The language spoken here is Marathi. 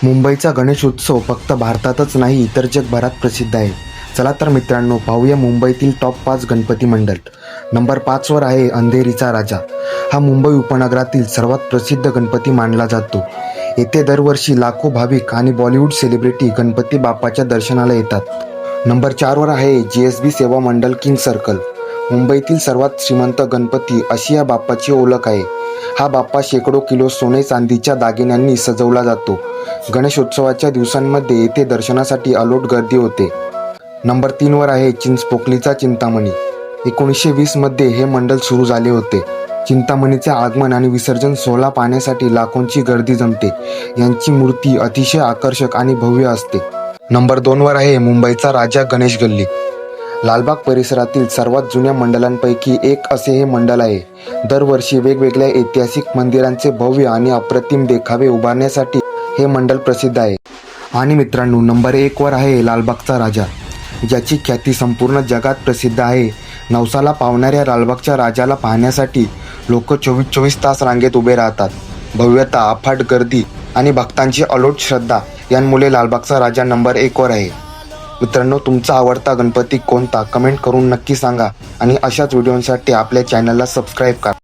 मुंबईचा गणेश उत्सव फक्त भारतातच नाही तर जगभरात प्रसिद्ध आहे. चला तर मित्रांनो, पाहूया मुंबईतील टॉप 5 गणपती मंडळ. नंबर 5 वर आहे अंधेरीचा राजा. हा मुंबई उपनगरातील सर्वात प्रसिद्ध गणपती मानला जातो. येथे दरवर्षी लाखो भाविक आणि बॉलिवूड सेलिब्रिटी गणपती बाप्पाच्या दर्शनाला येतात. नंबर 4 वर आहे JSB सेवा मंडळ किंग सर्कल. मुंबईतील सर्वात श्रीमंत गणपती अशी या बाप्पाची ओळख आहे. हा बाप्पा शेकडो किलो सोने चांदीच्या दागिन्यांनी सजवला जातो. गणेशोत्सवाच्या दिवसांमध्ये येथे दर्शनासाठी अलोट गर्दी होते. नंबर 3 वर आहे चिंचपोकलीचा चिंतामणी. 1920 मध्ये हे मंडळ सुरू झाले होते. चिंतामणीचे आगमन आणि विसर्जन सोहळा पाहण्यासाठी लाखोंची गर्दी जमते. यांची मूर्ती अतिशय आकर्षक आणि भव्य असते. नंबर 2 वर आहे मुंबईचा राजा गणेश गल्ली. लालबाग परिसरातील सर्वात जुन्या मंडळांपैकी एक असे हे मंडळ आहे. दरवर्षी वेगवेगळ्या ऐतिहासिक मंदिरांचे भव्य आणि अप्रतिम देखावे उभारण्यासाठी हे मंडळ प्रसिद्ध आहे. आणि मित्रांनो, नंबर 1 वर आहे लालबागचा राजा, ज्याची ख्याती संपूर्ण जगात प्रसिद्ध आहे. नवसाला पावणाऱ्या लालबागच्या राजाला पाहण्यासाठी लोक 24 तास रांगेत उभे राहतात. भव्यता, अफाट गर्दी आणि भक्तांची अलोट श्रद्धा यांमुळे लालबागचा राजा नंबर 1 वर आहे. मित्रांनो, तुमचा आवडता गणपती कोणता कमेंट करून नक्की सांगा आणि अशाच व्हिडिओंसाठी आपल्या चॅनलला सबस्क्राईब करा.